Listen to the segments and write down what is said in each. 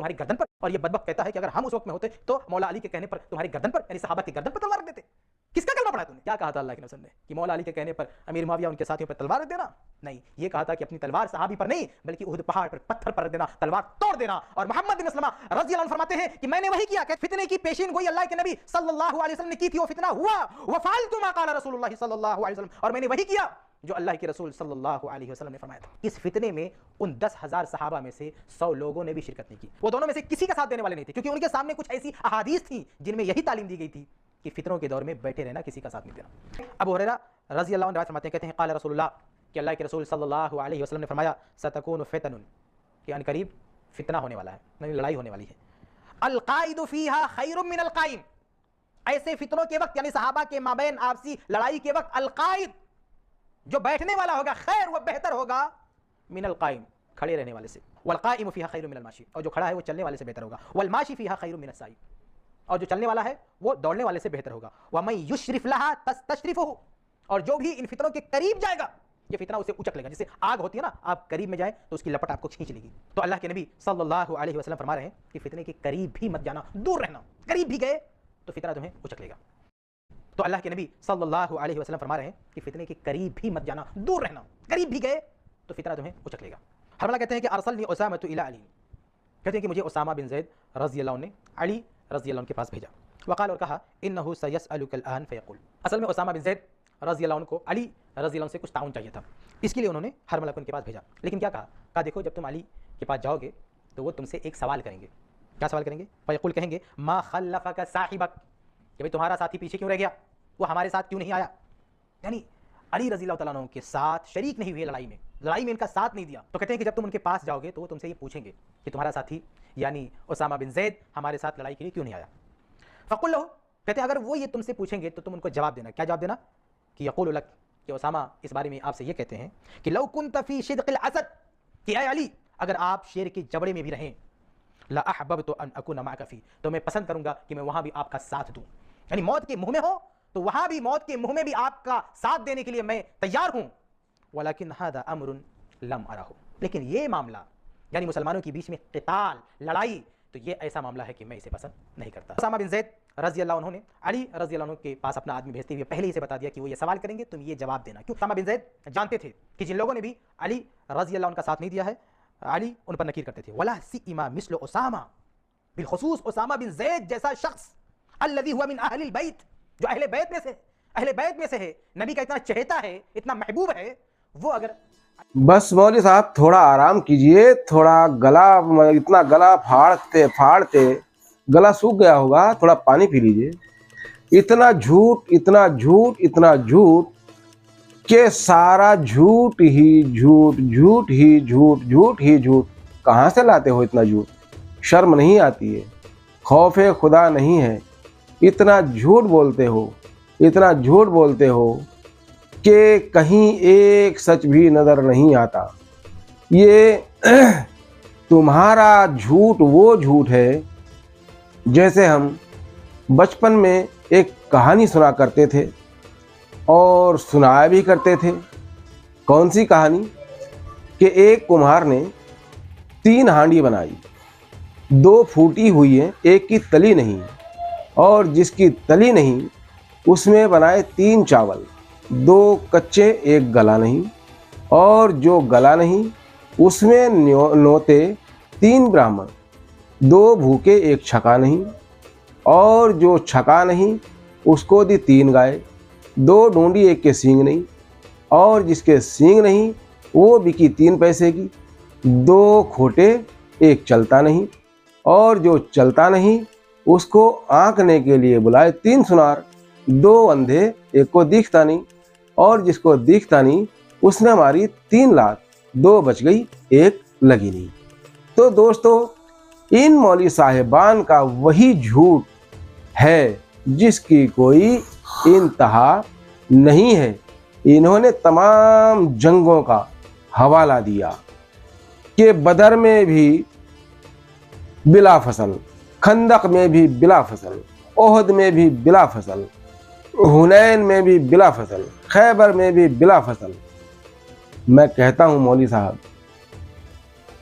تمہاری گردن پر, اور یہ بدبخت کہتا ہے کہ اگر ہم اس وقت میں ہوتے تو مولا علی کے کہنے پر تمہاری گردن پر یعنی صحابہ کی گردن پر تلوار رکھ دیتے. کس کا کلمہ پڑھا تم نے؟ کیا کہا تھا اللہ کے نبی نے کہ مولا علی کے کہنے پر امیر معاویہ ان کے ساتھیوں پر تلوار رکھ دینا؟ نہیں, یہ کہا تھا کہ اپنی تلوار صحابی پر نہیں بلکہ احد پہاڑ پر پتھر پر رکھ دینا, تلوار توڑ دینا. اور محمد بن مسلمہ رضی اللہ عنہ فرماتے ہیں کہ میں نے وہی کیا کہ فتنے کی پیشین گوئی اللہ کے نبی صلی اللہ علیہ وسلم نے کی تھی, وہ فتنہ ہوا, وفعلت ما قال رسول اللہ صلی اللہ علیہ وسلم, اور میں نے وہی کیا جو اللہ کے رسول صلی اللہ علیہ وسلم نے فرمایا تھا. اس فتنے میں ان 10,000 صحابہ میں سے 100 لوگوں نے بھی شرکت نہیں کی. وہ دونوں میں سے کسی کا ساتھ دینے والے نہیں تھے, کیونکہ ان کے سامنے کچھ ایسی احادیث تھیں جن میں یہی تعلیم دی گئی تھی کہ فتنوں کے دور میں بیٹھے رہنا, کسی کا ساتھ نہیں دینا. ابو ہریرہ رضی اللہ عنہ روایت فرماتے ہیں, کہتے ہیں قال رسول اللہ, کہ اللہ کے رسول صلی اللہ علیہ وسلم نے فرمایا ستکون فتن, کہ ان قریب فتنہ ہونے والا ہے, یعنی لڑائی ہونے والی ہے. القائد فیہا خیر من القائم, ایسے فتنوں کے وقت یعنی صحابہ کے مابین آپسی لڑائی کے وقت القائد جو بیٹھنے والا ہوگا خیر وہ بہتر ہوگا من القائم کھڑے رہنے والے سے. والقائم فیہا خیر من الماشی, اور جو کھڑا ہے وہ چلنے والے سے بہتر ہوگا. والماشی فیہا خیر من السائی, اور جو چلنے والا ہے وہ دوڑنے والے سے بہتر ہوگا. وَمَن يُشْرِفْ لَهَا تَسْتَشْرِفُهُ, اور جو بھی ان فتنوں کے قریب جائے گا یہ فتنہ اسے اچک لے گا. جیسے آگ ہوتی ہے نا, آپ قریب میں جائیں تو اس کی لپٹ آپ کو کھینچ لے گی. تو اللہ کے نبی صلی اللہ علیہ وسلم فرما رہے ہیں کہ فتنے کے قریب بھی مت جانا, دور رہنا. قریب بھی گئے تو فتنہ تمہیں اچک لے گا. تو اللہ کے نبی صلی اللہ علیہ وسلم فرما رہے ہیں کہ فتنے کے قریب بھی مت جانا, دور رہنا. قریب بھی گئے تو فتنہ تمہیں اچک لے گا. حرملہ کہتے ہیں کہ ارسلنی اسامہ الی علی, کہتے ہیں کہ مجھے اسامہ بن زید رضی اللہ عنہ نے علی رضی اللہ عنہ کے پاس بھیجا. وقال, اور کہا انہ سیسألک الآن فیقول, اصل میں اسامہ بن زید رضی اللہ عنہ کو علی رضی اللہ عنہ سے کچھ تعاون چاہیے تھا, اس کے لیے انہوں نے حرملہ کو ان کے پاس بھیجا. لیکن کیا کہا, کہا دیکھو جب تم علی کے پاس جاؤ گے تو وہ تم سے ایک سوال کریں گے. کیا سوال کریں گے؟ فیقول, کہیں گے ما خلفک صاحبک, کہ بھئی تمہارا ساتھی پیچھے کیوں رہ گیا, وہ ہمارے ساتھ کیوں نہیں آیا. یعنی علی رضی اللہ تعالیٰ عنہ کے ساتھ شریک نہیں ہوئے لڑائی میں ان کا ساتھ نہیں دیا. تو کہتے ہیں کہ جب تم ان کے پاس جاؤ گے تو وہ تم سے یہ پوچھیں گے کہ تمہارا ساتھی یعنی اسامہ بن زید ہمارے ساتھ لڑائی کے لیے کیوں نہیں آیا. فقل لہ, کہتے ہیں اگر وہ یہ تم سے پوچھیں گے تو تم ان کو جواب دینا. کیا جواب دینا؟ کہ یقول لک, کہ اسامہ اس بارے میں آپ سے یہ کہتے ہیں کہ لو کنت فی شدق الاسد, کہ اے علی اگر آپ شیر کے جبڑے میں بھی رہیں, لاحببت ان اکون معک فی, تو میں پسند کروں گا کہ میں وہاں بھی آپ کا ساتھ دوں. یعنی موت کے منہ میں ہو تو وہاں بھی موت کے منہ میں بھی آپ کا ساتھ دینے کے لیے میں تیار ہوں. ولیکن ھذا امر لم ارہ, لیکن یہ معاملہ یعنی مسلمانوں کے بیچ میں قتال لڑائی, تو یہ ایسا معاملہ ہے کہ میں اسے پسند نہیں کرتا. اسامہ بن زید رضی اللہ عنہ نے علی رضی اللہ عنہ کے پاس اپنا آدمی بھیجتے ہوئے پہلے ہی سے بتا دیا کہ وہ یہ سوال کریں گے, تم یہ جواب دینا. کیوں؟ اسامہ بن زید جانتے تھے کہ جن لوگوں نے بھی علی رضی اللہ عنہ کا ساتھ نہیں دیا ہے علی ان پر نکیر کرتے تھے. ولا سیما مثل اسامہ, بالخصوص اسامہ بن زید جیسا شخص, الذی هو من اہل البیت, جو اہل بیت میں سے ہے, نبی کا اتنا چہیتا ہے, اتنا محبوب ہے, وہ اگر بس مولوی صاحب تھوڑا آرام کیجئے, تھوڑا گلا, اتنا گلا پھاڑتے گلا سوکھ گیا ہوگا, تھوڑا پانی پی لیجئے. اتنا جھوٹ کہ سارا جھوٹ ہی جھوٹ. کہاں سے لاتے ہو اتنا جھوٹ؟ شرم نہیں آتی ہے, خوف خدا نہیں ہے, اتنا جھوٹ بولتے ہو کہ کہیں ایک سچ بھی نظر نہیں آتا. یہ تمہارا جھوٹ وہ جھوٹ ہے جیسے ہم بچپن میں ایک کہانی سنا کرتے تھے اور سنایا بھی کرتے تھے. کون سی کہانی؟ کہ ایک کمہار نے 3 ہانڈی بنائی, 2 پھوٹی ہوئی ہیں, ایک کی تلی نہیں, اور جس کی تلی نہیں اس میں بنائے 3 چاول, 2 کچے ایک گلا نہیں, اور جو گلا نہیں اس میں نوتے 3 براہمن, 2 بھوکے ایک چھکا نہیں, اور جو چھکا نہیں اس کو دی 3 گائے, 2 ڈونڈی ایک کے سینگ نہیں, اور جس کے سینگ نہیں وہ بکی 3 پیسے کی, 2 کھوٹے ایک چلتا نہیں, اور جو چلتا نہیں اس کو آنکنے کے لیے بلائے 3 سنار, 2 اندھے ایک کو دیکھتا نہیں, اور جس کو دیکھتا نہیں اس نے ماری 3 لات, 2 بچ گئی ایک لگی نہیں. تو دوستو ان مولوی صاحبان کا وہی جھوٹ ہے جس کی کوئی انتہا نہیں ہے. انہوں نے تمام جنگوں کا حوالہ دیا کہ بدر میں بھی بلا فصل, خندق میں بھی بلا فصل, احد میں بھی بلا فصل, حنین میں بھی بلا فصل, خیبر میں بھی بلا فصل. میں کہتا ہوں مولوی صاحب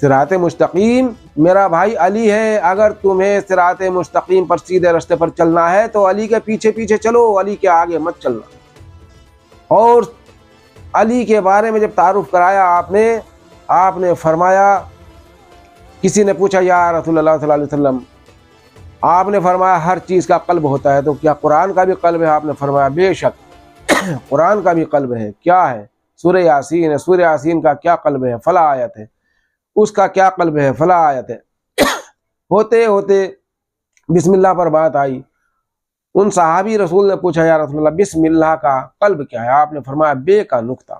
صراط مستقیم میرا بھائی علی ہے. اگر تمہیں صراط مستقیم پر سیدھے راستے پر چلنا ہے تو علی کے پیچھے پیچھے چلو, علی کے آگے مت چلنا. اور علی کے بارے میں جب تعارف کرایا آپ نے فرمایا, کسی نے پوچھا یا رسول اللہ صلی اللہ علیہ وسلم, آپ نے فرمایا ہر چیز کا قلب ہوتا ہے, تو کیا قرآن کا بھی قلب ہے؟ آپ نے فرمایا بے شک قرآن کا بھی قلب ہے. کیا ہے؟ سورہ یاسین ہے. سورہ یاسین کا کیا قلب ہے؟ فلاں آیت ہے. اس کا کیا قلب ہے؟ فلاں آیت ہے. ہوتے ہوتے بسم اللہ پر بات آئی. ان صحابی رسول نے پوچھا یا رسول اللہ بسم اللہ کا قلب کیا ہے؟ آپ نے فرمایا بے کا نقطہ.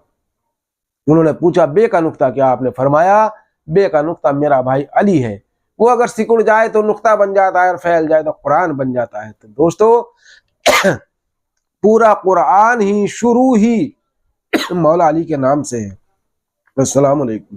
انہوں نے پوچھا بے کا نقطہ کیا؟ آپ نے فرمایا بے کا نقطہ میرا بھائی علی ہے. وہ اگر سکڑ جائے تو نقطہ بن جاتا ہے, اور پھیل جائے تو قرآن بن جاتا ہے. تو دوستو پورا قرآن ہی شروع ہی مولا علی کے نام سے ہے. السلام علیکم.